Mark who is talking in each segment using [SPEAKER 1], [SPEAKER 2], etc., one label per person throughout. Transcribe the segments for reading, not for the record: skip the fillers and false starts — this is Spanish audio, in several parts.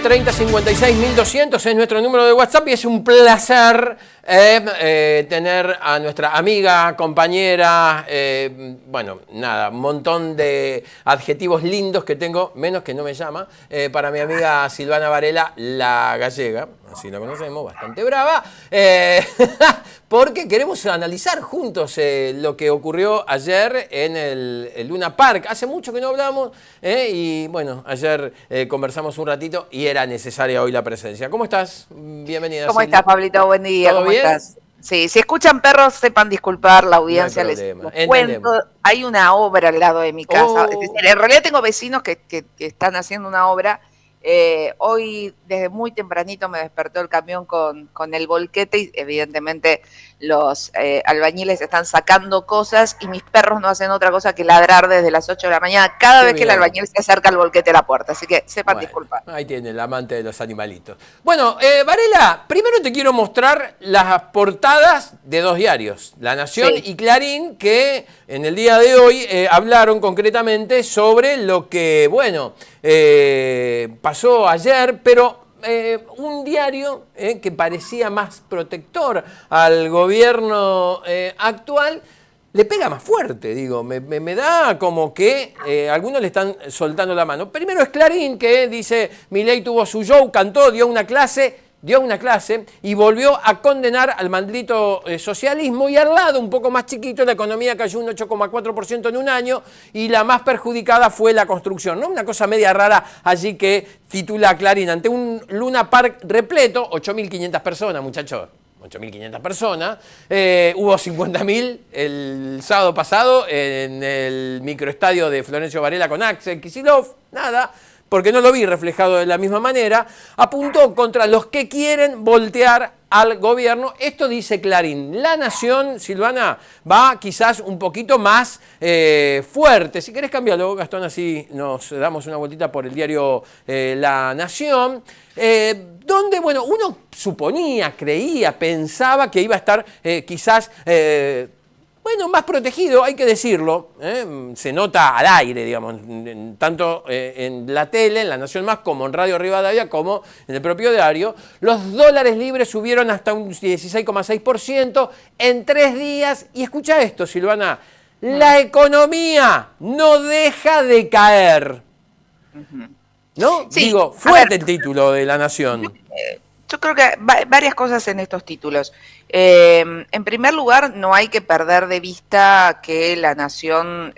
[SPEAKER 1] 30 56 1200 es nuestro número de WhatsApp y es un placer tener a nuestra amiga, compañera, bueno, nada, un montón de adjetivos lindos que tengo, menos que no me llama, para mi amiga Silvana Varela, la gallega, así la conocemos, bastante brava, porque queremos analizar juntos lo que ocurrió ayer en el Luna Park. Hace mucho que no hablamos y bueno, ayer conversamos un ratito y era necesaria hoy la presencia. ¿Cómo estás? Bienvenida.
[SPEAKER 2] ¿Cómo estás, Pablito? Buen día.
[SPEAKER 1] ¿Todo
[SPEAKER 2] ¿Cómo
[SPEAKER 1] bien?
[SPEAKER 2] estás? Sí, si escuchan perros, sepan disculpar, la audiencia
[SPEAKER 1] No hay
[SPEAKER 2] les
[SPEAKER 1] problema,
[SPEAKER 2] cuento. Hay una obra al lado de mi casa. Es decir, en realidad tengo vecinos que están haciendo una obra. Hoy, desde muy tempranito, me despertó el camión con el volquete y evidentemente los albañiles están sacando cosas y mis perros no hacen otra cosa que ladrar desde las 8 de la mañana cada vez que el albañil se acerca al volquete a la puerta. Así que sepan disculpar.
[SPEAKER 1] Ahí tiene el amante de los animalitos. Bueno, Varela, primero te quiero mostrar las portadas de dos diarios, La Nación y Clarín, que en el día de hoy hablaron concretamente sobre lo que, bueno, pasó ayer, pero un diario que parecía más protector al gobierno actual, le pega más fuerte, digo, me da como que algunos le están soltando la mano. Primero es Clarín, que dice, Milei tuvo su show, cantó, dio una clase y volvió a condenar al maldito socialismo, y al lado, un poco más chiquito, la economía cayó un 8,4% en un año y la más perjudicada fue la construcción, ¿no? Una cosa media rara allí que titula Clarín, ante un Luna Park repleto, 8.500 personas, muchachos. 8.500 personas, hubo 50.000 el sábado pasado en el microestadio de Florencio Varela con Axel Kicillof, nada, porque no lo vi reflejado de la misma manera, apuntó contra los que quieren voltear al gobierno. Esto dice Clarín. La Nación, Silvana, va quizás un poquito más fuerte. Si querés cambiarlo, Gastón, así nos damos una vueltita por el diario La Nación, donde, bueno, uno suponía, creía, pensaba que iba a estar quizás... bueno, más protegido, hay que decirlo, se nota al aire, digamos, tanto en la tele, en La Nación Más, como en Radio Rivadavia, como en el propio diario. Los dólares libres subieron hasta un 16,6% en 3 días. Y escucha esto, Silvana, la economía no deja de caer. ¿No? Sí, digo, fuerte el título de La Nación.
[SPEAKER 2] Yo creo que varias cosas en estos títulos. En primer lugar, no hay que perder de vista que La Nación,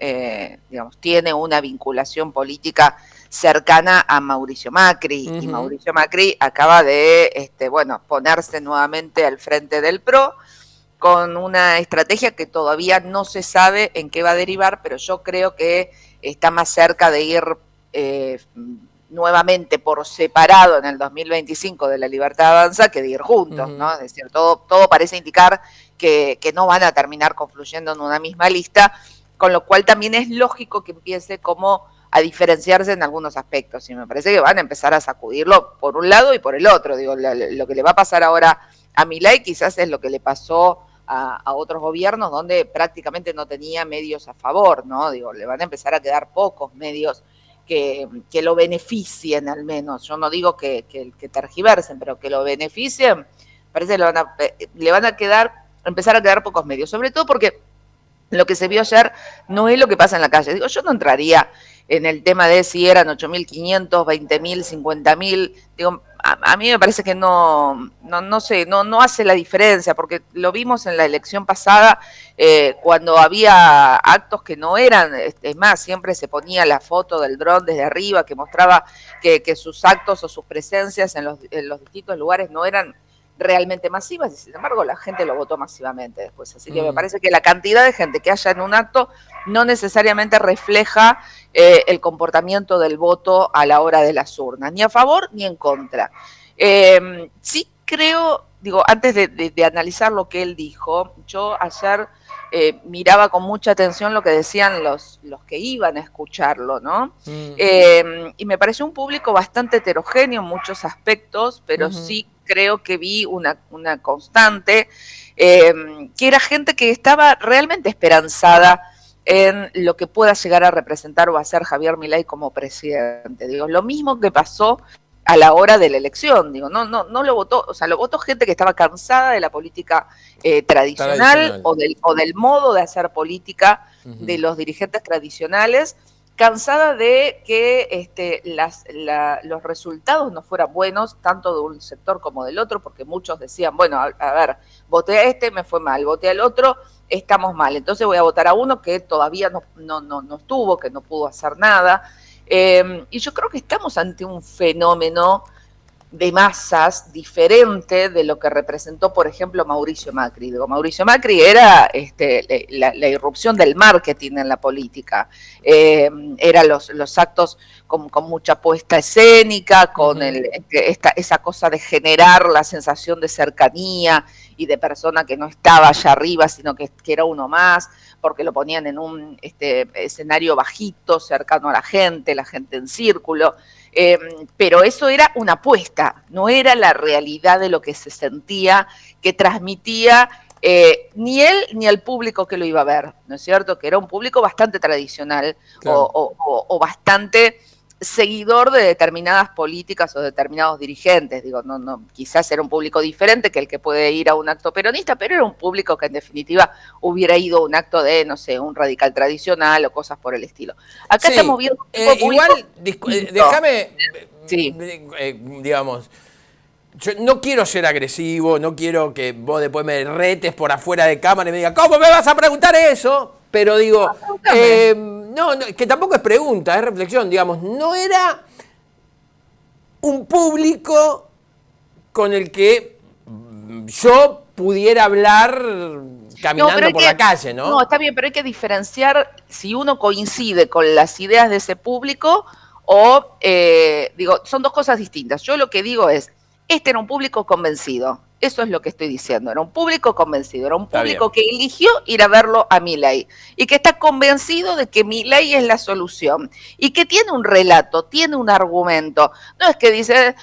[SPEAKER 2] digamos, tiene una vinculación política cercana a Mauricio Macri, y Mauricio Macri acaba de, bueno, ponerse nuevamente al frente del PRO con una estrategia que todavía no se sabe en qué va a derivar, pero yo creo que está más cerca de ir nuevamente por separado en el 2025 de La Libertad Avanza que de ir juntos, ¿no? Es decir, todo parece indicar que no van a terminar confluyendo en una misma lista, con lo cual también es lógico que empiece como a diferenciarse en algunos aspectos, y me parece que van a empezar a sacudirlo por un lado y por el otro. Digo, lo que le va a pasar ahora a Milei quizás es lo que le pasó a otros gobiernos donde prácticamente no tenía medios a favor, ¿no? Digo, le van a empezar a quedar pocos medios que lo beneficien, al menos. Yo no digo que tergiversen, pero que lo beneficien. Parece que le van a empezar a quedar pocos medios, sobre todo porque lo que se vio ayer no es lo que pasa en la calle. Digo, yo no entraría en el tema de si eran 8.500, 20.000, 50.000. Digo, a mí me parece que no sé, no hace la diferencia, porque lo vimos en la elección pasada, cuando había actos que no eran, es más, siempre se ponía la foto del dron desde arriba que mostraba que sus actos o sus presencias en los distintos lugares no eran realmente masivas, y sin embargo la gente lo votó masivamente después. Así que me parece que la cantidad de gente que haya en un acto no necesariamente refleja el comportamiento del voto a la hora de las urnas, ni a favor ni en contra. Sí creo, digo, antes de analizar lo que él dijo, yo ayer miraba con mucha atención lo que decían los que iban a escucharlo, ¿no? Y me pareció un público bastante heterogéneo en muchos aspectos, pero sí creo que vi una constante, que era gente que estaba realmente esperanzada en lo que pueda llegar a representar o hacer Javier Milei como presidente. Digo, lo mismo que pasó a la hora de la elección. Digo, no lo votó, o sea, lo votó gente que estaba cansada de la política tradicional o del modo de hacer política de los dirigentes tradicionales, cansada de que los resultados no fueran buenos, tanto de un sector como del otro, porque muchos decían, bueno, a ver, voté a este, me fue mal, voté al otro, estamos mal, entonces voy a votar a uno que todavía no estuvo, que no pudo hacer nada. Y yo creo que estamos ante un fenómeno de masas diferente de lo que representó, por ejemplo, Mauricio Macri. Digo, Mauricio Macri era la irrupción del marketing en la política. Eran los actos con mucha puesta escénica, con esa cosa de generar la sensación de cercanía y de persona que no estaba allá arriba, sino que era uno más, porque lo ponían en un escenario bajito, cercano a la gente en círculo. Pero eso era una apuesta, no era la realidad de lo que se sentía, que transmitía ni él ni el público que lo iba a ver, ¿no es cierto? Que era un público bastante tradicional, claro, o bastante seguidor de determinadas políticas o determinados dirigentes. Digo, quizás era un público diferente que el que puede ir a un acto peronista, pero era un público que en definitiva hubiera ido a un acto de, no sé, un radical tradicional o cosas por el estilo. Acá estamos viendo
[SPEAKER 1] igual, déjame, digamos, yo no quiero ser agresivo, no quiero que vos después me retes por afuera de cámara y me digas, ¿cómo me vas a preguntar eso? Pero digo, no, que tampoco es pregunta, es reflexión, digamos, no era un público con el que yo pudiera hablar caminando por la calle, ¿no?
[SPEAKER 2] No, está bien, pero hay que diferenciar si uno coincide con las ideas de ese público o, digo, son dos cosas distintas. Yo lo que digo es, este era un público convencido. Eso es lo que estoy diciendo. Era un público convencido, era un público que eligió ir a verlo a Milei y que está convencido de que Milei es la solución y que tiene un relato, tiene un argumento. No es que dice,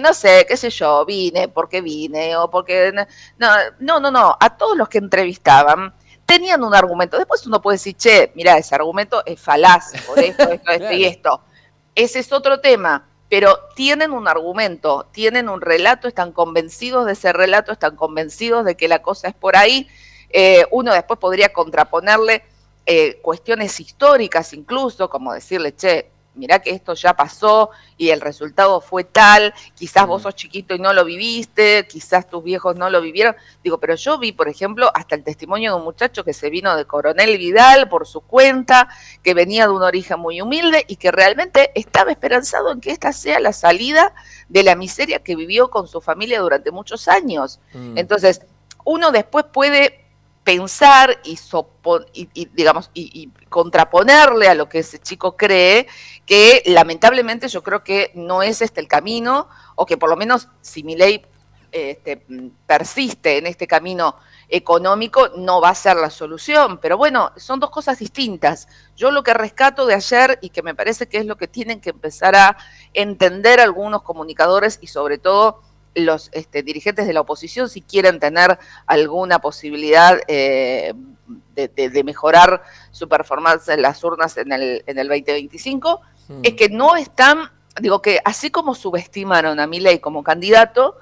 [SPEAKER 2] no sé, qué sé yo, vine porque vine o porque... No. A todos los que entrevistaban tenían un argumento. Después uno puede decir, che, mira, ese argumento es falaz por esto, claro, y esto. Ese es otro tema. Pero tienen un argumento, tienen un relato, están convencidos de ese relato, están convencidos de que la cosa es por ahí. Uno después podría contraponerle cuestiones históricas incluso, como decirle, che, mirá que esto ya pasó y el resultado fue tal, quizás vos sos chiquito y no lo viviste, quizás tus viejos no lo vivieron. Digo, pero yo vi, por ejemplo, hasta el testimonio de un muchacho que se vino de Coronel Vidal por su cuenta, que venía de un origen muy humilde y que realmente estaba esperanzado en que esta sea la salida de la miseria que vivió con su familia durante muchos años. Entonces, uno después puede pensar y contraponerle a lo que ese chico cree, que lamentablemente yo creo que no es este el camino, o que por lo menos si Milei persiste en este camino económico, no va a ser la solución. Pero bueno, son dos cosas distintas. Yo lo que rescato de ayer, y que me parece que es lo que tienen que empezar a entender algunos comunicadores y sobre todo los dirigentes de la oposición, si quieren tener alguna posibilidad de mejorar su performance en las urnas en el 2025, es que no están, digo que así como subestimaron a Milei como candidato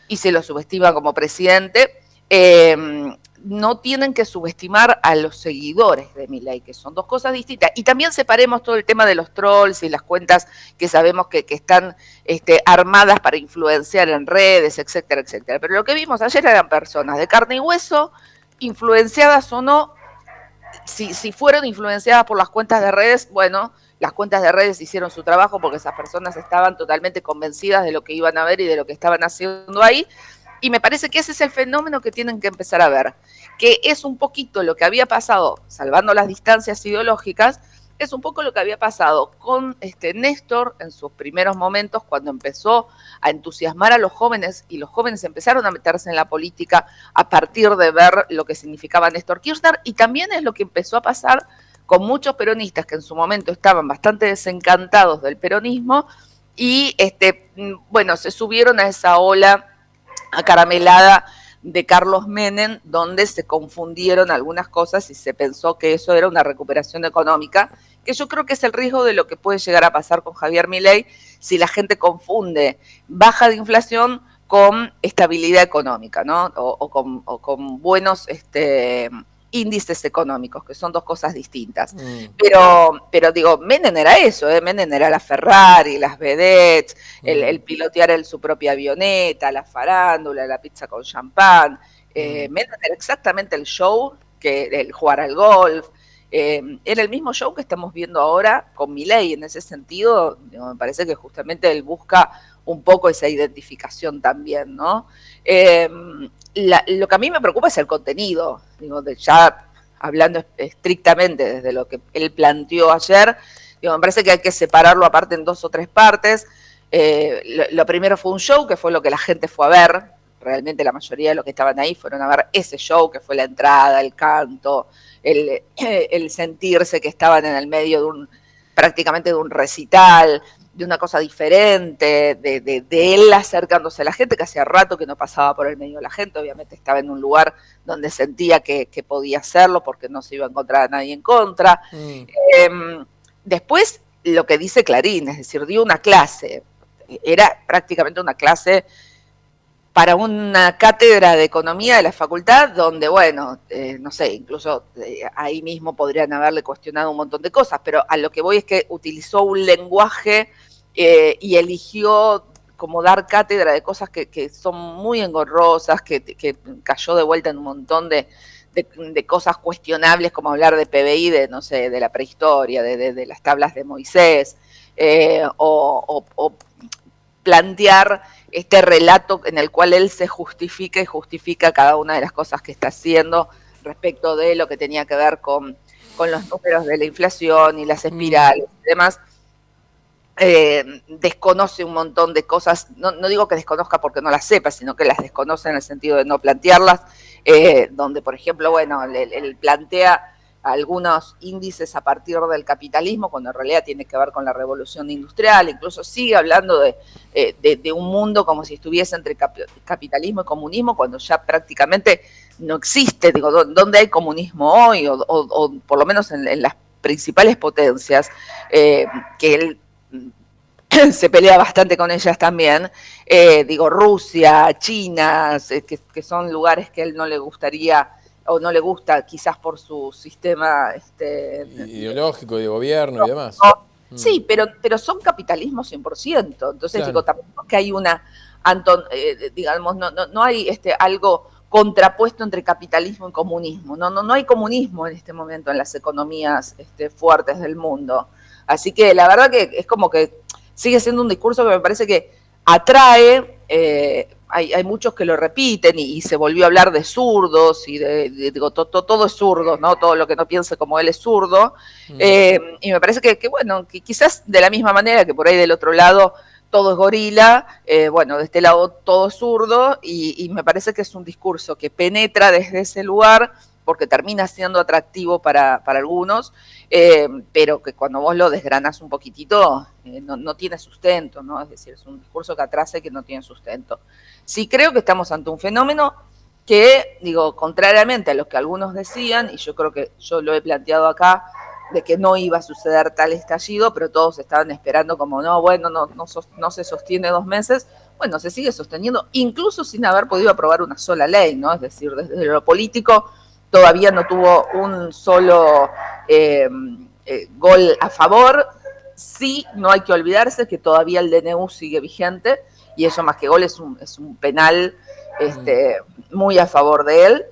[SPEAKER 2] y se lo subestiman como presidente, no tienen que subestimar a los seguidores de Milei, que son dos cosas distintas. Y también separemos todo el tema de los trolls y las cuentas que sabemos que están armadas para influenciar en redes, etcétera, etcétera. Pero lo que vimos ayer eran personas de carne y hueso, influenciadas o no. Si fueron influenciadas por las cuentas de redes, bueno, las cuentas de redes hicieron su trabajo porque esas personas estaban totalmente convencidas de lo que iban a ver y de lo que estaban haciendo ahí. Y me parece que ese es el fenómeno que tienen que empezar a ver, que es un poquito lo que había pasado, salvando las distancias ideológicas, es un poco lo que había pasado con Néstor en sus primeros momentos, cuando empezó a entusiasmar a los jóvenes, y los jóvenes empezaron a meterse en la política a partir de ver lo que significaba Néstor Kirchner, y también es lo que empezó a pasar con muchos peronistas que en su momento estaban bastante desencantados del peronismo, y bueno, se subieron a esa ola acaramelada de Carlos Menem, donde se confundieron algunas cosas y se pensó que eso era una recuperación económica, que yo creo que es el riesgo de lo que puede llegar a pasar con Javier Milei si la gente confunde baja de inflación con estabilidad económica, ¿no? O con buenos índices económicos, que son dos cosas distintas. Pero digo, Menem era eso, Menem era la Ferrari, las vedettes, el pilotear su propia avioneta, la farándula, la pizza con champán. Menem era exactamente el show, que el jugar al golf. Era el mismo show que estamos viendo ahora con Milei. En ese sentido, digo, me parece que justamente él busca un poco esa identificación también, ¿no? Lo que a mí me preocupa es el contenido, digo, ya hablando estrictamente desde lo que él planteó ayer, digo, me parece que hay que separarlo aparte en 2 o 3 partes. Lo primero fue un show, que fue lo que la gente fue a ver. Realmente la mayoría de los que estaban ahí fueron a ver ese show, que fue la entrada, el canto, el sentirse que estaban en el medio de prácticamente de un recital, de una cosa diferente, de él acercándose a la gente, que hacía rato que no pasaba por el medio de la gente. Obviamente estaba en un lugar donde sentía que podía hacerlo porque no se iba a encontrar a nadie en contra. Después, lo que dice Clarín, es decir, dio una clase, era prácticamente una clase para una cátedra de economía de la facultad, donde, bueno, no sé, incluso ahí mismo podrían haberle cuestionado un montón de cosas, pero a lo que voy es que utilizó un lenguaje y eligió como dar cátedra de cosas que son muy engorrosas, que cayó de vuelta en un montón de cosas cuestionables, como hablar de PBI, de, no sé, de la prehistoria, de las tablas de Moisés, o plantear este relato en el cual él se justifica y justifica cada una de las cosas que está haciendo respecto de lo que tenía que ver con los números de la inflación y las espirales y demás. Desconoce un montón de cosas, no digo que desconozca porque no las sepa, sino que las desconoce en el sentido de no plantearlas, donde, por ejemplo, bueno, él plantea algunos índices a partir del capitalismo, cuando en realidad tiene que ver con la revolución industrial. Incluso sigue hablando de un mundo como si estuviese entre capitalismo y comunismo, cuando ya prácticamente no existe. Digo, ¿dónde hay comunismo hoy? O por lo menos en las principales potencias, que él se pelea bastante con ellas también, digo, Rusia, China, que son lugares que él no le gustaría o no le gusta, quizás por su sistema
[SPEAKER 1] ideológico, de gobierno y demás.
[SPEAKER 2] Sí, pero son capitalismo 100%. Entonces, claro, digo, tampoco que hay digamos, no hay algo contrapuesto entre capitalismo y comunismo. No hay comunismo en este momento en las economías fuertes del mundo. Así que la verdad que es como que sigue siendo un discurso que me parece que atrae. Hay muchos que lo repiten y se volvió a hablar de zurdos y digo, todo es zurdo, ¿no? Todo lo que no piense como él es zurdo. Y me parece que bueno, que quizás de la misma manera que por ahí del otro lado todo es gorila, bueno, de este lado todo es zurdo, y me parece que es un discurso que penetra desde ese lugar porque termina siendo atractivo para algunos, pero que cuando vos lo desgranás un poquitito, no tiene sustento, ¿no? Es decir, es un discurso que atrasa y que no tiene sustento. Sí creo que estamos ante un fenómeno que, digo, contrariamente a lo que algunos decían, y yo creo que yo lo he planteado acá, de que no iba a suceder tal estallido, pero todos estaban esperando como, no, bueno, no se sostiene 2 meses. Bueno, se sigue sosteniendo, incluso sin haber podido aprobar una sola ley, ¿no? Es decir, desde lo político todavía no tuvo un solo gol a favor. Sí, no hay que olvidarse que todavía el DNU sigue vigente, y eso más que gol es un penal muy a favor de él,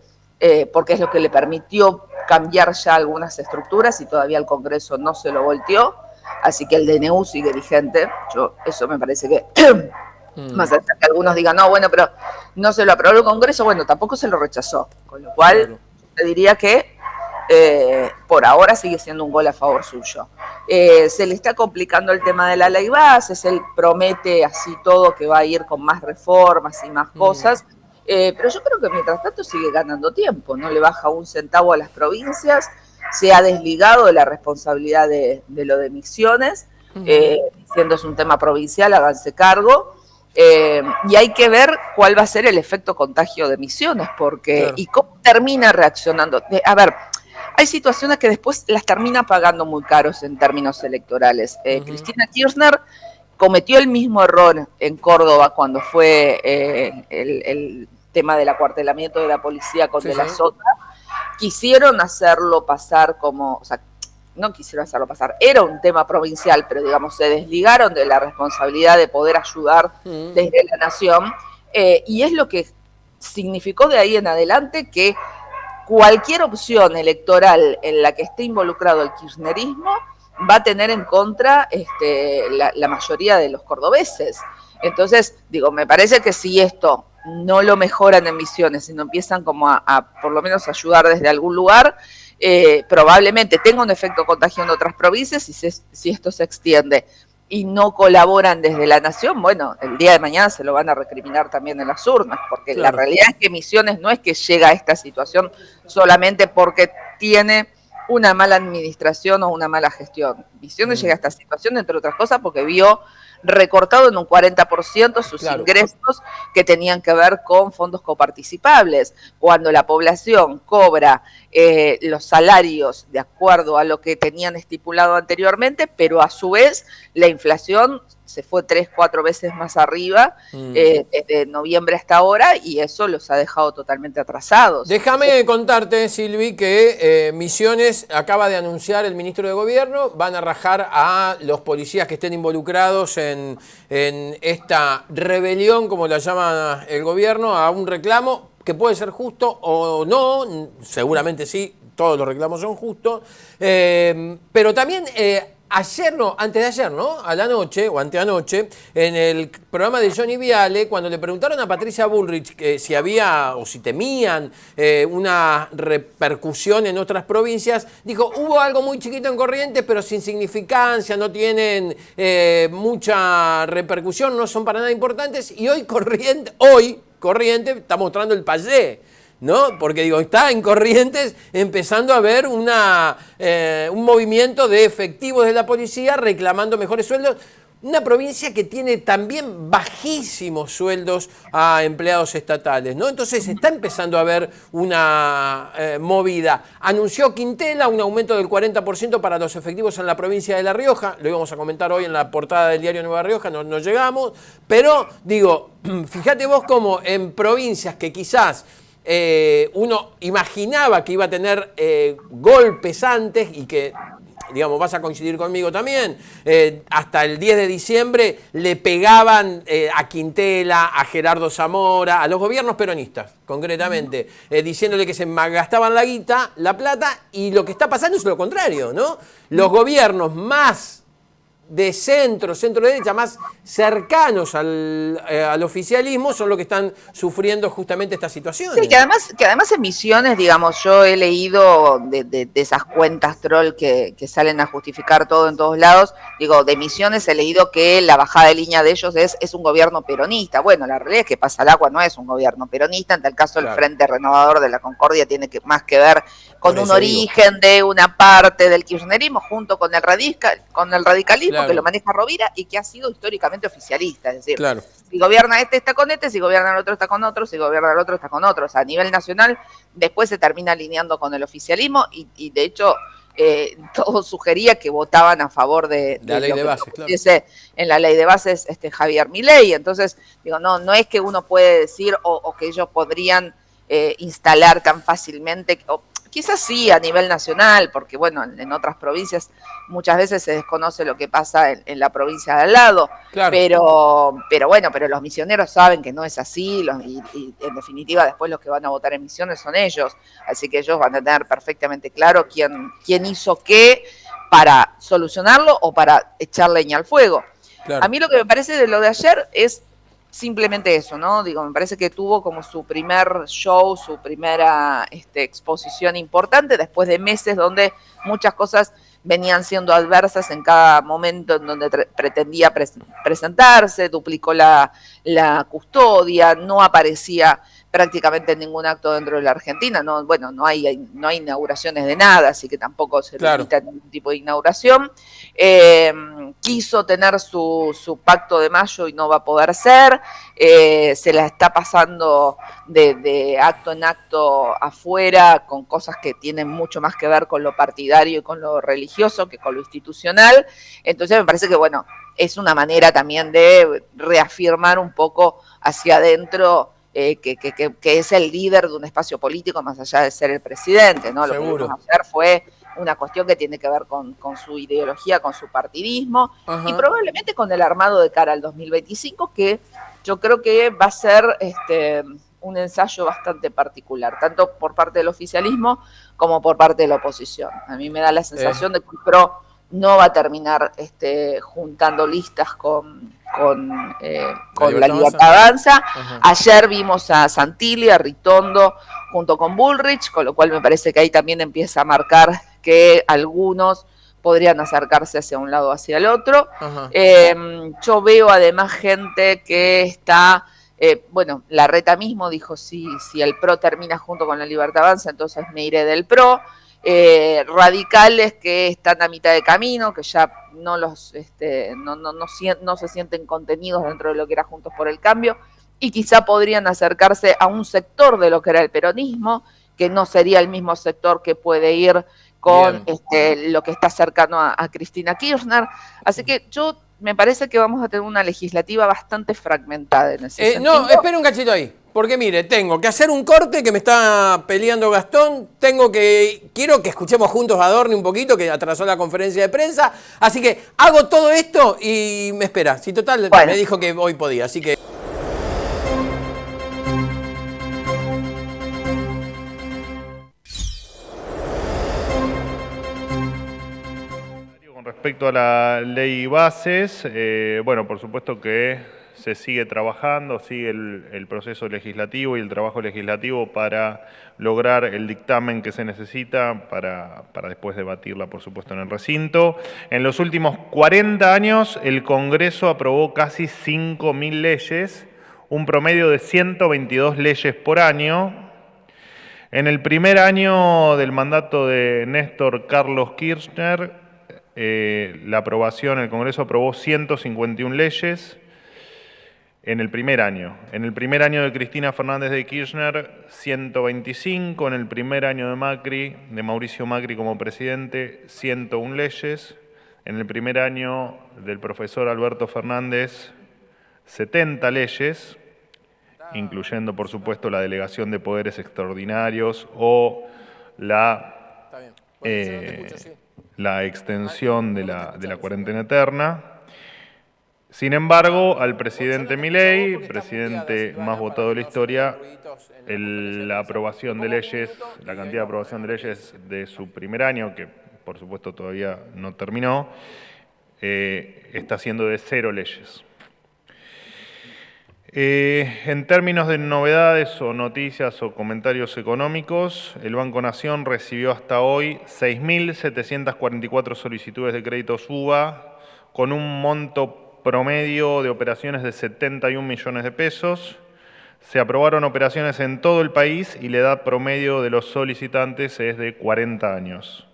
[SPEAKER 2] porque es lo que le permitió cambiar ya algunas estructuras, y todavía el Congreso no se lo volteó, así que el DNU sigue vigente. Eso me parece que más allá que algunos digan, no, bueno, pero no se lo aprobó el Congreso, bueno, tampoco se lo rechazó, con lo cual claro, te diría que por ahora sigue siendo un gol a favor suyo. Se le está complicando el tema de la ley bases, él promete así todo que va a ir con más reformas y más cosas, pero yo creo que mientras tanto sigue ganando tiempo, no le baja un centavo a las provincias, se ha desligado de la responsabilidad de lo de Misiones, diciendo es un tema provincial, háganse cargo. Y hay que ver cuál va a ser el efecto contagio de Misiones, porque claro, y cómo termina reaccionando. A ver, hay situaciones que después las termina pagando muy caros en términos electorales. Cristina Kirchner cometió el mismo error en Córdoba cuando fue el tema del acuartelamiento de la policía con De la Sota. Quisieron hacerlo pasar como, o sea, no quisieron hacerlo pasar, era un tema provincial, pero digamos, se desligaron de la responsabilidad de poder ayudar desde la nación, y es lo que significó de ahí en adelante que cualquier opción electoral en la que esté involucrado el kirchnerismo va a tener en contra la mayoría de los cordobeses. Entonces, digo, me parece que si esto no lo mejoran en Misiones, sino empiezan como a por lo menos ayudar desde algún lugar, probablemente tenga un efecto contagio en otras provincias y si esto se extiende y no colaboran desde la nación, bueno, el día de mañana se lo van a recriminar también en las urnas, porque la realidad es que Misiones no es que llega a esta situación solamente porque tiene una mala administración o una mala gestión. Misiones llega a esta situación, entre otras cosas, porque vio recortado en un 40% sus ingresos que tenían que ver con fondos coparticipables. Cuando la población cobra los salarios de acuerdo a lo que tenían estipulado anteriormente, pero a su vez la inflación se fue 3-4 veces más arriba desde noviembre hasta ahora, y eso los ha dejado totalmente atrasados.
[SPEAKER 1] Déjame contarte, Silvi, que Misiones acaba de anunciar el ministro de Gobierno, van a rajar a los policías que estén involucrados en esta rebelión, como la llama el gobierno, a un reclamo que puede ser justo o no, seguramente sí, todos los reclamos son justos, pero también ayer, no, antes de ayer, ¿no? A la noche o anteanoche, en el programa de Johnny Viale, cuando le preguntaron a Patricia Bullrich si había o si temían una repercusión en otras provincias, dijo, hubo algo muy chiquito en Corrientes, pero sin significancia, no tienen mucha repercusión, no son para nada importantes, y hoy Corrientes está mostrando el payé, ¿no? Porque digo, está en Corrientes empezando a haber un movimiento de efectivos de la policía reclamando mejores sueldos. Una provincia que tiene también bajísimos sueldos a empleados estatales, ¿no? Entonces está empezando a haber una movida. Anunció Quintela un aumento del 40% para los efectivos en la provincia de La Rioja. Lo íbamos a comentar hoy en la portada del diario Nueva Rioja, no llegamos. Pero digo, fíjate vos cómo en provincias que quizás uno imaginaba que iba a tener golpes antes y que, digamos, vas a coincidir conmigo también, hasta el 10 de diciembre le pegaban a Quintela, a Gerardo Zamora, a los gobiernos peronistas, concretamente, diciéndole que se gastaban la guita, la plata, y lo que está pasando es lo contrario, ¿no? Los gobiernos más de centro-derecha, más cercanos al oficialismo, son los que están sufriendo justamente esta situación.
[SPEAKER 2] Sí, que además en Misiones, digamos, yo he leído de esas cuentas troll que salen a justificar todo en todos lados, digo, de Misiones he leído que la bajada de línea de ellos es un gobierno peronista. Bueno, la realidad es que Pasalacua no es un gobierno peronista, en tal caso el Frente Renovador de la Concordia tiene más que ver con un origen de una parte del kirchnerismo junto con el radicalismo, que lo maneja Rovira y que ha sido históricamente oficialista, es decir, si gobierna este está con este, si gobierna el otro está con otro, si gobierna el otro está con otro. O sea, a nivel nacional después se termina alineando con el oficialismo y de hecho todo sugería que votaban a favor de
[SPEAKER 1] la ley de bases, claro.
[SPEAKER 2] En la ley de bases Javier Milei. Entonces, digo, no es que uno puede decir o que ellos podrían instalar tan fácilmente, quizás sí a nivel nacional, porque bueno, en otras provincias muchas veces se desconoce lo que pasa en la provincia de al lado, pero los misioneros saben que no es así, y en definitiva después los que van a votar en Misiones son ellos, así que ellos van a tener perfectamente claro quién hizo qué para solucionarlo o para echar leña al fuego. A mí lo que me parece de lo de ayer es simplemente eso, ¿no? Digo, me parece que tuvo como su primer show, su primera exposición importante, después de meses donde muchas cosas venían siendo adversas en cada momento en donde pretendía presentarse, duplicó la la custodia, no aparecía prácticamente ningún acto dentro de la Argentina, no, bueno, no hay inauguraciones de nada, así que tampoco se le invita ningún tipo de inauguración. Quiso tener su pacto de mayo y no va a poder ser, se la está pasando de acto en acto afuera con cosas que tienen mucho más que ver con lo partidario y con lo religioso que con lo institucional. Entonces me parece que, bueno, es una manera también de reafirmar un poco hacia adentro que es el líder de un espacio político más allá de ser el presidente, ¿no? Lo que vimos ayer fue una cuestión que tiene que ver con su ideología, con su partidismo y probablemente con el armado de cara al 2025, que yo creo que va a ser un ensayo bastante particular, tanto por parte del oficialismo como por parte de la oposición. A mí me da la sensación de que el PRO no va a terminar juntando listas con la Libertad Avanza. Ayer vimos a Santilli, a Ritondo, junto con Bullrich, con lo cual me parece que ahí también empieza a marcar que algunos podrían acercarse hacia un lado o hacia el otro. Yo veo además gente que está, bueno, Larreta mismo dijo, si el PRO termina junto con la Libertad Avanza, entonces me iré del PRO. Radicales que están a mitad de camino, que ya no se sienten contenidos dentro de lo que era Juntos por el Cambio, y quizá podrían acercarse a un sector de lo que era el peronismo, que no sería el mismo sector que puede ir con lo que está cercano a Cristina Kirchner. Así que me parece que vamos a tener una legislativa bastante fragmentada en ese sentido.
[SPEAKER 1] No, espera un cachito ahí. Porque mire, tengo que hacer un corte que me está peleando Gastón. Quiero que escuchemos juntos a Adorni un poquito, que atrasó la conferencia de prensa. Así que hago todo esto y me espera. Si total, me dijo que hoy podía, así que...
[SPEAKER 3] Con respecto a la ley bases, bueno, por supuesto que se sigue trabajando, sigue el proceso legislativo y el trabajo legislativo para lograr el dictamen que se necesita para después debatirla, por supuesto, en el recinto. En los últimos 40 años, el Congreso aprobó casi 5.000 leyes, un promedio de 122 leyes por año. En el primer año del mandato de Néstor Carlos Kirchner, la aprobación, el Congreso aprobó 151 leyes. En el primer año. En el primer año de Cristina Fernández de Kirchner, 125. En el primer año de Mauricio Macri como presidente, 101 leyes. En el primer año del profesor Alberto Fernández, 70 leyes, incluyendo, por supuesto, la delegación de poderes extraordinarios o la extensión de la cuarentena eterna. Sin embargo, al presidente Milei, presidente más votado de la historia, la aprobación de leyes, la cantidad de aprobación de leyes de su primer año, que por supuesto todavía no terminó, está siendo de 0 leyes. En términos de novedades o noticias o comentarios económicos, el Banco Nación recibió hasta hoy 6.744 solicitudes de crédito SUBA con un monto promedio de operaciones de 71 millones de pesos. Se aprobaron operaciones en todo el país y la edad promedio de los solicitantes es de 40 años.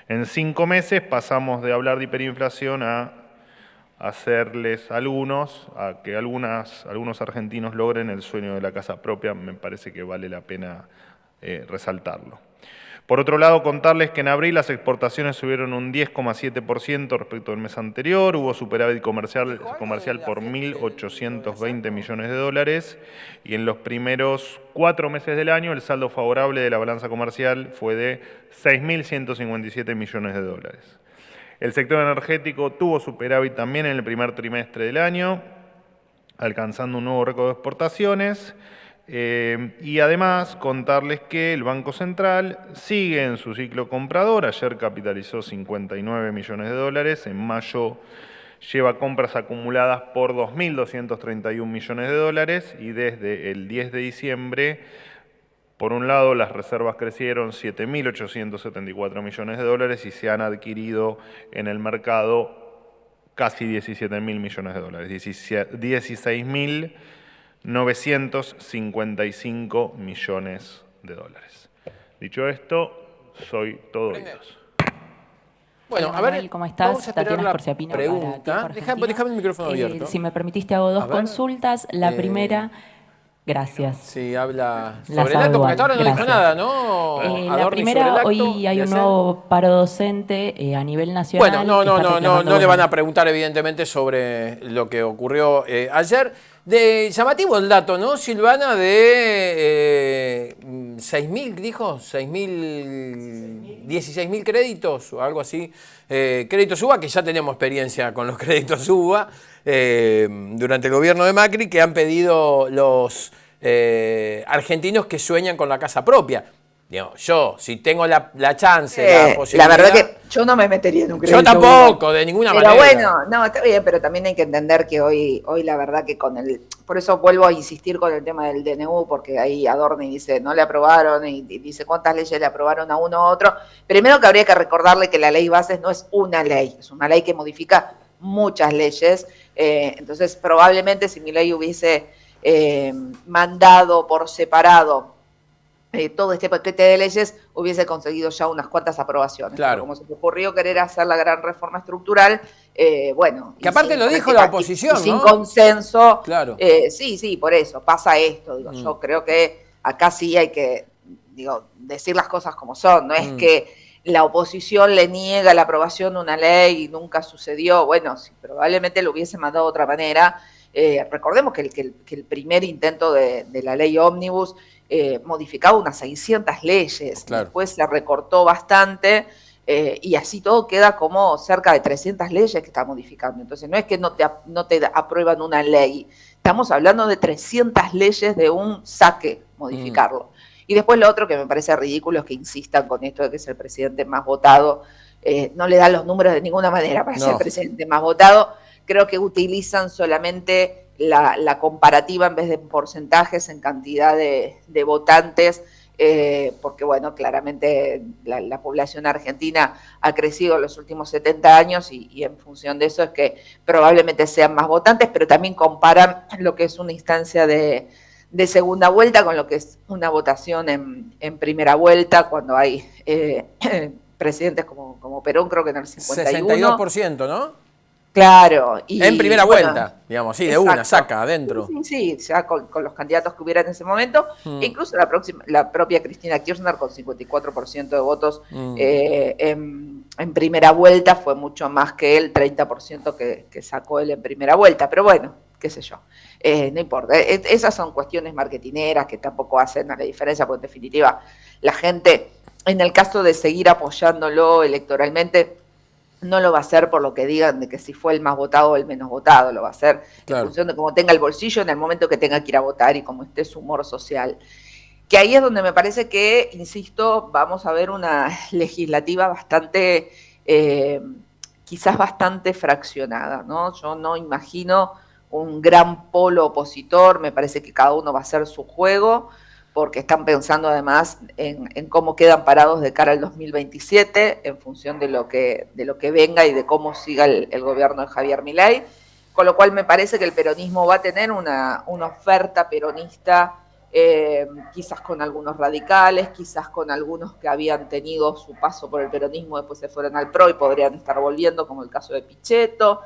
[SPEAKER 3] En 5 meses pasamos de hablar de hiperinflación a hacerles a que algunos argentinos logren el sueño de la casa propia. Me parece que vale la pena resaltarlo. Por otro lado, contarles que en abril las exportaciones subieron un 10,7% respecto al mes anterior, hubo superávit comercial por 1.820 millones de dólares y en los primeros 4 meses del año el saldo favorable de la balanza comercial fue de 6.157 millones de dólares. El sector energético tuvo superávit también en el primer trimestre del año, alcanzando un nuevo récord de exportaciones. Y además contarles que el Banco Central sigue en su ciclo comprador. Ayer capitalizó 59 millones de dólares. En mayo lleva compras acumuladas por 2.231 millones de dólares. Y desde el 10 de diciembre, por un lado, las reservas crecieron 7.874 millones de dólares y se han adquirido en el mercado casi 17.000 millones de dólares. 16.000 955 millones de dólares. Dicho esto, soy todo oídos.
[SPEAKER 1] Bueno,
[SPEAKER 4] Hola,
[SPEAKER 1] a ver,
[SPEAKER 4] Manuel, ¿cómo estás?
[SPEAKER 1] vamos a esperar
[SPEAKER 4] Tatiana
[SPEAKER 1] la
[SPEAKER 4] Scorciapino para
[SPEAKER 1] pregunta.
[SPEAKER 4] Tiempo Argentina.
[SPEAKER 1] Déjame el micrófono abierto.
[SPEAKER 4] Si me permitiste, hago
[SPEAKER 1] A
[SPEAKER 4] dos
[SPEAKER 1] ver.
[SPEAKER 4] consultas. La primera, gracias.
[SPEAKER 1] Sí, habla
[SPEAKER 4] La
[SPEAKER 1] sobre el acto, porque hasta ahora no dijo
[SPEAKER 4] gracias.
[SPEAKER 1] nada, ¿no?
[SPEAKER 4] La
[SPEAKER 1] Adorni, sobre el
[SPEAKER 4] primera,
[SPEAKER 1] acto
[SPEAKER 4] hoy hay
[SPEAKER 1] de
[SPEAKER 4] un
[SPEAKER 1] ayer.
[SPEAKER 4] nuevo paro docente a nivel nacional.
[SPEAKER 1] Bueno,
[SPEAKER 4] que está reclamando,
[SPEAKER 1] no le van a preguntar evidentemente sobre lo que ocurrió ayer. Llamativo el dato, ¿no, Silvana? De 6.000, dijo, 6.000, 16.000 créditos o algo así. Créditos UBA, que ya tenemos experiencia con los créditos UBA durante el gobierno de Macri, que han pedido los argentinos que sueñan con la casa propia. Digo, yo, si tengo la chance, la posibilidad...
[SPEAKER 2] La verdad que yo no me metería en un crédito.
[SPEAKER 1] Yo tampoco, de ninguna manera.
[SPEAKER 2] Pero bueno, no, está bien, pero también hay que entender que hoy la verdad que por eso vuelvo a insistir con el tema del DNU, porque ahí Adorni dice, no le aprobaron, y dice cuántas leyes le aprobaron a uno u otro. Primero que habría que recordarle que la ley Bases no es una ley, es una ley que modifica muchas leyes. Entonces, probablemente si mi ley hubiese mandado por separado todo este paquete de leyes, hubiese conseguido ya unas cuantas aprobaciones.
[SPEAKER 1] Claro.
[SPEAKER 2] Pero como se te ocurrió querer hacer la gran reforma estructural, bueno...
[SPEAKER 1] Que aparte lo dijo la oposición,
[SPEAKER 2] sin
[SPEAKER 1] ¿no?
[SPEAKER 2] consenso.
[SPEAKER 1] Claro.
[SPEAKER 2] Sí, por eso, pasa esto. Digo, yo creo que acá sí hay que, decir las cosas como son. No es que la oposición le niega la aprobación de una ley y nunca sucedió. Bueno, si probablemente lo hubiese mandado de otra manera. Recordemos que el primer intento de la ley ómnibus modificaba unas 600 leyes,
[SPEAKER 1] claro.
[SPEAKER 2] Después se recortó bastante y así todo queda como cerca de 300 leyes que está modificando. Entonces no es que no te aprueban una ley, estamos hablando de 300 leyes de un saque modificarlo. Y después lo otro que me parece ridículo es que insistan con esto de que es el presidente más votado, no le dan los números de ninguna manera para ser el presidente más votado. Creo que utilizan solamente la comparativa en vez de porcentajes en cantidad de votantes, porque bueno, claramente la población argentina ha crecido en los últimos 70 años y en función de eso es que probablemente sean más votantes, pero también comparan lo que es una instancia de segunda vuelta con lo que es una votación en primera vuelta, cuando hay presidentes como Perón, creo que en el 51.
[SPEAKER 1] 62%, ¿no?
[SPEAKER 2] Claro.
[SPEAKER 1] En primera vuelta, digamos, sí, de
[SPEAKER 2] exacto.
[SPEAKER 1] una, saca, adentro.
[SPEAKER 2] Sí, ya con los candidatos que hubiera en ese momento, e incluso la propia Cristina Kirchner con 54% de votos en primera vuelta, fue mucho más que el 30% que sacó él en primera vuelta, pero bueno, qué sé yo, no importa, esas son cuestiones marketineras que tampoco hacen a la diferencia, porque en definitiva la gente, en el caso de seguir apoyándolo electoralmente, no lo va a hacer por lo que digan de que si fue el más votado o el menos votado, lo va a hacer en función de cómo tenga el bolsillo en el momento que tenga que ir a votar y cómo esté su humor social. Que ahí es donde me parece que, insisto, vamos a ver una legislativa bastante, quizás bastante fraccionada, ¿no? Yo no imagino un gran polo opositor, me parece que cada uno va a hacer su juego, porque están pensando además en cómo quedan parados de cara al 2027, en función de lo que venga y de cómo siga el gobierno de Javier Milei, con lo cual me parece que el peronismo va a tener una oferta peronista, quizás con algunos radicales, quizás con algunos que habían tenido su paso por el peronismo, después se fueron al PRO y podrían estar volviendo, como el caso de Pichetto.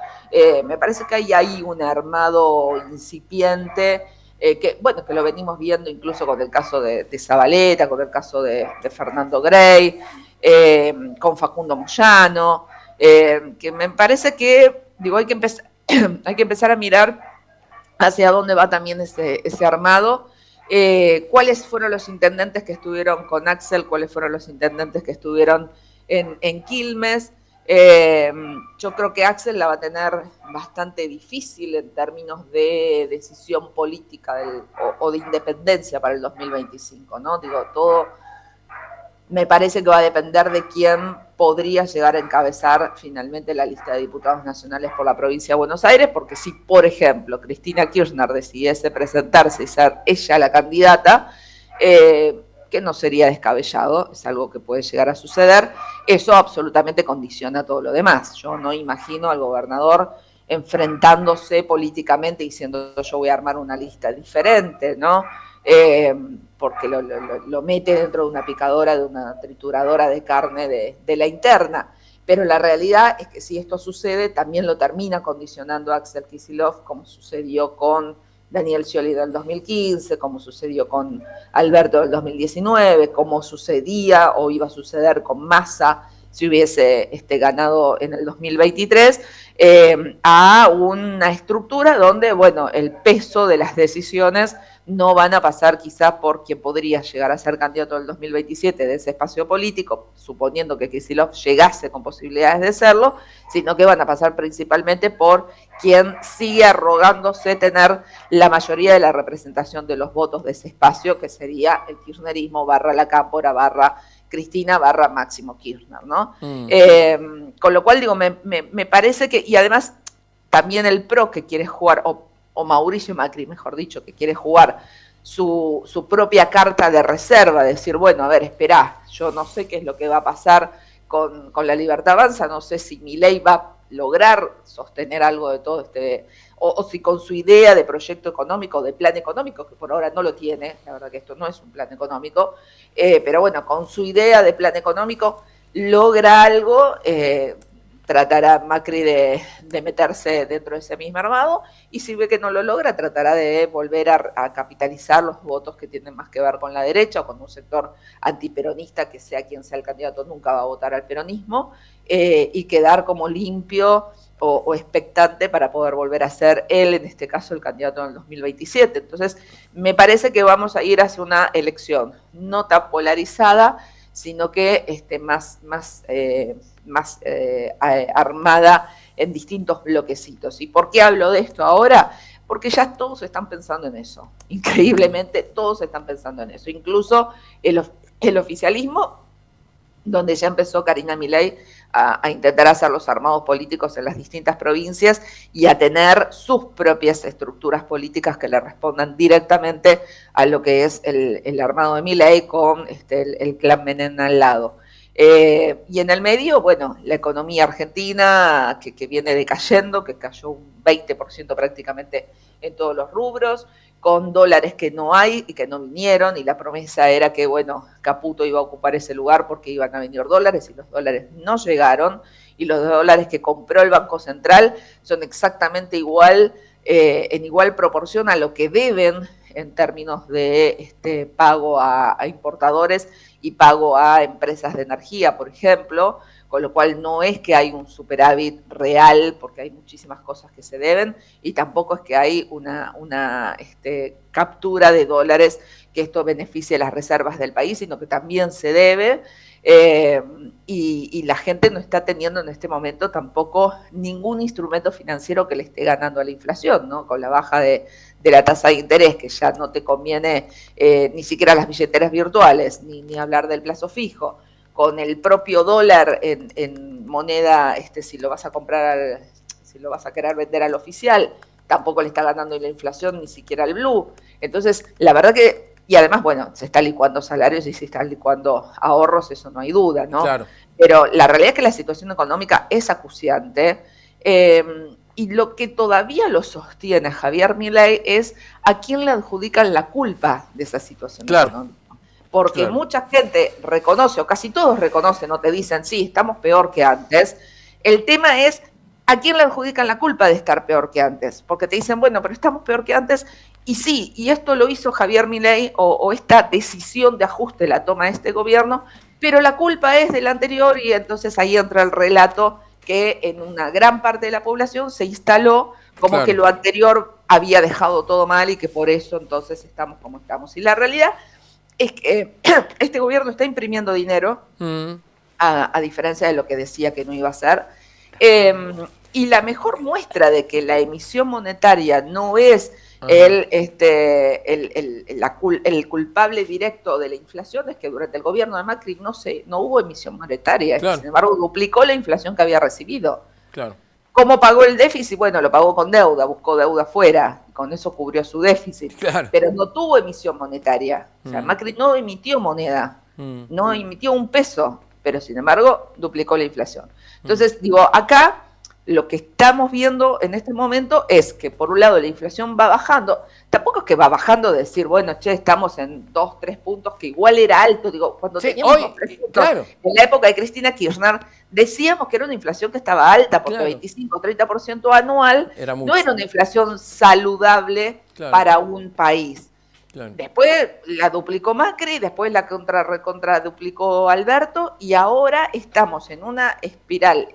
[SPEAKER 2] Me parece que hay ahí un armado incipiente, que lo venimos viendo incluso con el caso de Zabaleta, con el caso de Fernando Grey, con Facundo Moyano, que me parece que, hay que empezar a mirar hacia dónde va también ese armado, cuáles fueron los intendentes que estuvieron con Axel, cuáles fueron los intendentes que estuvieron en Quilmes. Yo creo que Axel la va a tener bastante difícil en términos de decisión política o de independencia para el 2025, ¿no? Todo me parece que va a depender de quién podría llegar a encabezar finalmente la lista de diputados nacionales por la provincia de Buenos Aires, porque si, por ejemplo, Cristina Kirchner decidiese presentarse y ser ella la candidata, que no sería descabellado, es algo que puede llegar a suceder, eso absolutamente condiciona todo lo demás. Yo no imagino al gobernador enfrentándose políticamente diciendo yo voy a armar una lista diferente, ¿no? Porque lo mete dentro de una picadora, de una trituradora de carne de la interna. Pero la realidad es que si esto sucede, también lo termina condicionando Axel Kicillof, como sucedió con Daniel Scioli del 2015, como sucedió con Alberto del 2019, como sucedía o iba a suceder con Massa si hubiese ganado en el 2023, a una estructura donde, bueno, el peso de las decisiones no van a pasar quizás por quien podría llegar a ser candidato del 2027 de ese espacio político, suponiendo que Kicillof llegase con posibilidades de serlo, sino que van a pasar principalmente por quien sigue arrogándose tener la mayoría de la representación de los votos de ese espacio, que sería el kirchnerismo / la Cámpora / Cristina / Máximo Kirchner, ¿no? Con lo cual, digo, me parece que, y además también el PRO que quiere jugar, o Mauricio Macri, mejor dicho, que quiere jugar su propia carta de reserva, decir, bueno, a ver, esperá, yo no sé qué es lo que va a pasar con La Libertad Avanza, no sé si Milei va a lograr sostener algo de todo o si con su idea de proyecto económico, de plan económico, que por ahora no lo tiene, la verdad que esto no es un plan económico, pero bueno, con su idea de plan económico logra algo, tratará Macri de meterse dentro de ese mismo armado, y si ve que no lo logra, tratará de volver a capitalizar los votos que tienen más que ver con la derecha o con un sector antiperonista, que sea quien sea el candidato, nunca va a votar al peronismo, y quedar como limpio o expectante para poder volver a ser él, en este caso, el candidato en el 2027. Entonces, me parece que vamos a ir hacia una elección no tan polarizada, sino que más armada en distintos bloquecitos. ¿Y por qué hablo de esto ahora? Porque ya todos están pensando en eso. Increíblemente, todos están pensando en eso. Incluso el oficialismo, donde ya empezó Karina Milei a intentar hacer los armados políticos en las distintas provincias y a tener sus propias estructuras políticas que le respondan directamente a lo que es el armado de Milei con el clan Menem al lado. Y en el medio, bueno, la economía argentina que viene decayendo, que cayó un 20% prácticamente en todos los rubros, con dólares que no hay y que no vinieron, y la promesa era que, bueno, Caputo iba a ocupar ese lugar porque iban a venir dólares, y los dólares no llegaron, y los dólares que compró el Banco Central son exactamente igual, en igual proporción a lo que deben en términos de pago a importadores y pago a empresas de energía, por ejemplo, con lo cual no es que hay un superávit real, porque hay muchísimas cosas que se deben, y tampoco es que hay una captura de dólares que esto beneficie las reservas del país, sino que también se debe, y la gente no está teniendo en este momento tampoco ningún instrumento financiero que le esté ganando a la inflación, ¿no? Con la baja de la tasa de interés, que ya no te conviene ni siquiera las billeteras virtuales, ni hablar del plazo fijo, con el propio dólar en moneda, si lo vas a comprar, si lo vas a querer vender al oficial, tampoco le está ganando la inflación, ni siquiera al blue. Entonces, la verdad que, y además, bueno, se está licuando salarios y se está licuando ahorros, eso no hay duda, ¿no?
[SPEAKER 1] Claro.
[SPEAKER 2] Pero la realidad es que la situación económica es acuciante, y lo que todavía lo sostiene Javier Milei es a quién le adjudican la culpa de esa situación económica. Porque mucha gente reconoce, o casi todos reconocen, o te dicen, sí, estamos peor que antes. El tema es a quién le adjudican la culpa de estar peor que antes. Porque te dicen, bueno, pero estamos peor que antes. Y sí, y esto lo hizo Javier Milei, o esta decisión de ajuste la toma este gobierno, pero la culpa es del anterior, y entonces ahí entra el relato que en una gran parte de la población se instaló como que lo anterior había dejado todo mal y que por eso entonces estamos como estamos. Y la realidad es que este gobierno está imprimiendo dinero, a diferencia de lo que decía que no iba a hacer, y la mejor muestra de que la emisión monetaria no es el culpable directo de la inflación es que durante el gobierno de Macri no hubo emisión monetaria, sin embargo duplicó la inflación que había recibido. ¿Cómo pagó el déficit? Bueno, lo pagó con deuda, buscó deuda afuera, con eso cubrió su déficit, pero no tuvo emisión monetaria. O sea, Macri no emitió moneda, no emitió un peso, pero sin embargo duplicó la inflación. Entonces, digo, acá lo que estamos viendo en este momento es que, por un lado, la inflación va bajando. Tampoco es que va bajando de decir, bueno, che, estamos en 2, 3 puntos, que igual era alto. Digo, cuando
[SPEAKER 1] Sí,
[SPEAKER 2] teníamos
[SPEAKER 1] hoy,
[SPEAKER 2] 2, 3 puntos,
[SPEAKER 1] claro.
[SPEAKER 2] en la época de Cristina Kirchner, decíamos que era una inflación que estaba alta, porque
[SPEAKER 1] Claro.
[SPEAKER 2] 25, 30% anual
[SPEAKER 1] Era mucho.
[SPEAKER 2] no era una inflación saludable
[SPEAKER 1] Claro.
[SPEAKER 2] para un país.
[SPEAKER 1] Claro.
[SPEAKER 2] Después la duplicó Macri, después la recontra duplicó Alberto, y ahora estamos en una espiral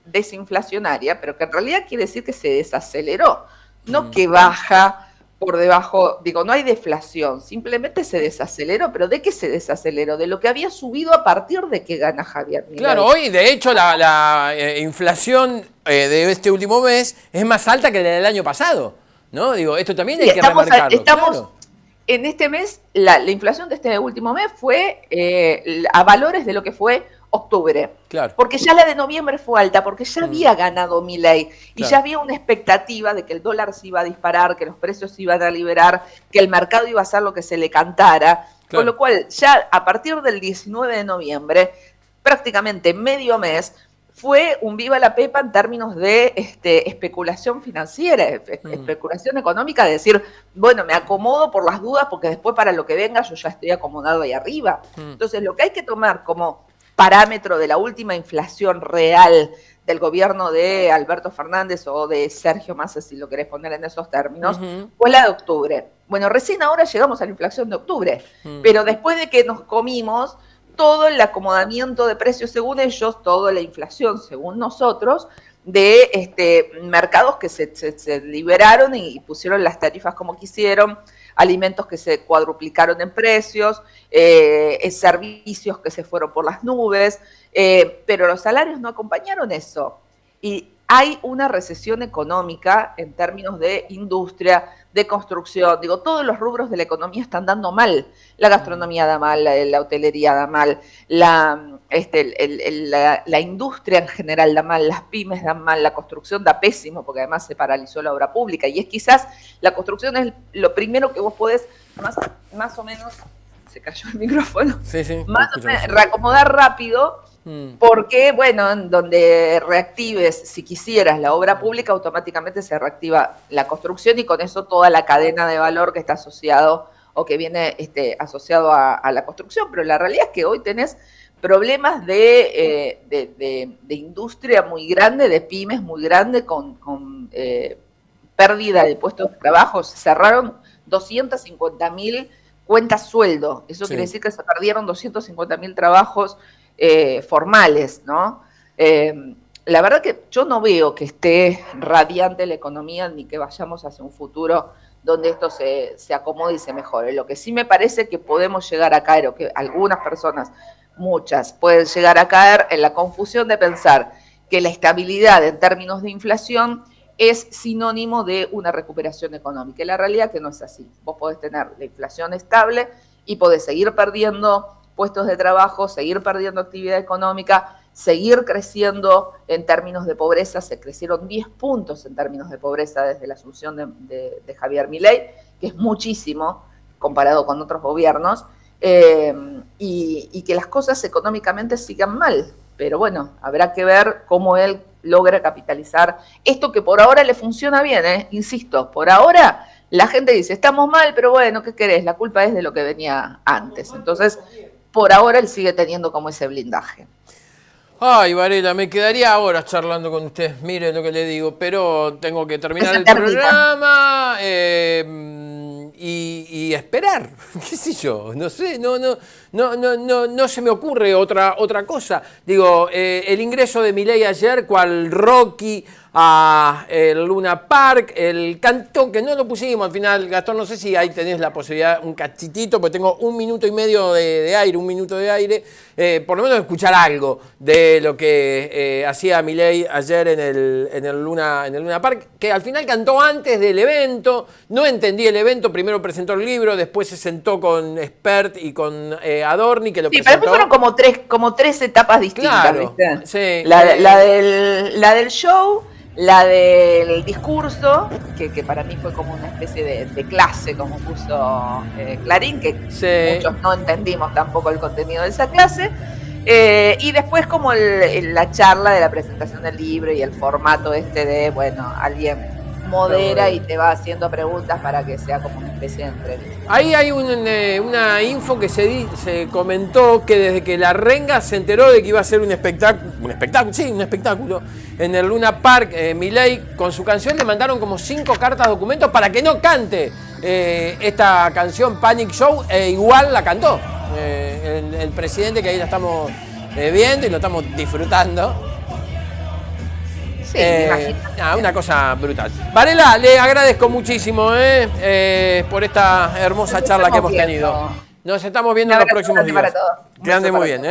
[SPEAKER 2] desinflacionaria, pero que en realidad quiere decir que se desaceleró, no que baja por debajo, digo, no hay deflación, simplemente se desaceleró. ¿Pero de qué se desaceleró? De lo que había subido a partir de que gana Javier Milei.
[SPEAKER 1] Claro, hoy de hecho la inflación de este último mes es más alta que la del año pasado, ¿no? Digo, esto también hay que remarcarlo. Claro.
[SPEAKER 2] En este mes, la inflación de este último mes fue a valores de lo que fue octubre.
[SPEAKER 1] Claro.
[SPEAKER 2] Porque ya la de noviembre fue alta, porque ya había ganado Milei y
[SPEAKER 1] Claro.
[SPEAKER 2] ya había una expectativa de que el dólar se iba a disparar, que los precios se iban a liberar, que el mercado iba a hacer lo que se le cantara.
[SPEAKER 1] Claro.
[SPEAKER 2] Con lo cual, ya a partir del 19 de noviembre, prácticamente medio mes, fue un viva la pepa en términos de especulación financiera, especulación económica, de decir, bueno, me acomodo por las dudas porque después para lo que venga yo ya estoy acomodado ahí arriba. Entonces, lo que hay que tomar como parámetro de la última inflación real del gobierno de Alberto Fernández o de Sergio Massa, si lo querés poner en esos términos, fue la de octubre. Bueno, recién ahora llegamos a la inflación de octubre, pero después de que nos comimos todo el acomodamiento de precios según ellos, toda la inflación según nosotros, de mercados que se liberaron y pusieron las tarifas como quisieron, alimentos que se cuadruplicaron en precios, servicios que se fueron por las nubes, pero los salarios no acompañaron eso. Y hay una recesión económica en términos de industria, de construcción, digo, todos los rubros de la economía están dando mal. La gastronomía da mal, la hotelería da mal, la industria en general da mal, las pymes dan mal, la construcción da pésimo, porque además se paralizó la obra pública. Y es quizás, la construcción es lo primero que vos podés, más o menos, se cayó el micrófono,
[SPEAKER 1] Sí,
[SPEAKER 2] más o menos, reacomodar rápido. Porque, bueno, en donde reactives, si quisieras, la obra pública, automáticamente se reactiva la construcción y con eso toda la cadena de valor que está asociado o que viene asociado a la construcción. Pero la realidad es que hoy tenés problemas de industria muy grande, de pymes muy grande, con pérdida de puestos de trabajo. Se cerraron 250.000 cuentas sueldo. Eso quiere decir que se perdieron 250.000 trabajos formales, ¿no? La verdad que yo no veo que esté radiante la economía ni que vayamos hacia un futuro donde esto se acomode y se mejore. Lo que sí me parece que podemos llegar a caer, o que algunas personas, muchas, pueden llegar a caer en la confusión de pensar que la estabilidad en términos de inflación es sinónimo de una recuperación económica. Y la realidad es que no es así. Vos podés tener la inflación estable y podés seguir perdiendo puestos de trabajo, seguir perdiendo actividad económica, seguir creciendo en términos de pobreza. Se crecieron 10 puntos en términos de pobreza desde la asunción de Javier Milei, que es muchísimo comparado con otros gobiernos, y que las cosas económicamente sigan mal. Pero bueno, habrá que ver cómo él logra capitalizar esto que por ahora le funciona bien, insisto, por ahora la gente dice, estamos mal, pero bueno, ¿qué querés? La culpa es de lo que venía antes. Entonces, por ahora él sigue teniendo como ese blindaje.
[SPEAKER 1] Ay, Varela, me quedaría horas charlando con usted, mire lo que le digo, pero tengo que terminar el programa y esperar, qué sé yo, no sé, no se me ocurre otra cosa. Digo, el ingreso de Milei ayer, cual Rocky a el Luna Park, el canto que no lo pusimos al final, Gastón, no sé si ahí tenés la posibilidad, un cachitito, porque tengo 1 minuto y medio de aire, 1 minuto de aire, por lo menos escuchar algo de lo que hacía Milei ayer en el Luna Park, que al final cantó antes del evento. No entendí el evento, primero presentó el libro, después se sentó con Spert y con Adorni, que lo presentó.
[SPEAKER 2] Sí, pero fueron como tres etapas distintas,
[SPEAKER 1] claro,
[SPEAKER 2] ¿viste?
[SPEAKER 1] Sí,
[SPEAKER 2] la del show, la del discurso, que para mí fue como una especie de clase, como puso Clarín, que muchos no entendimos tampoco el contenido de esa clase, Y después como la charla de la presentación del libro y el formato de, bueno, alguien modera y te va haciendo preguntas para que sea como una especie de entrevista.
[SPEAKER 1] Ahí hay una info que se comentó que desde que la Renga se enteró de que iba a ser un espectáculo en el Luna Park, Milei con su canción le mandaron como 5 cartas documentos para que no cante esta canción Panic Show, igual la cantó el presidente, que ahí la estamos viendo y lo estamos disfrutando.
[SPEAKER 2] Sí,
[SPEAKER 1] una cosa brutal. Varela, le agradezco muchísimo por esta hermosa charla que hemos tenido. Nos estamos viendo en los próximos días.
[SPEAKER 2] Que
[SPEAKER 1] ande muy bien.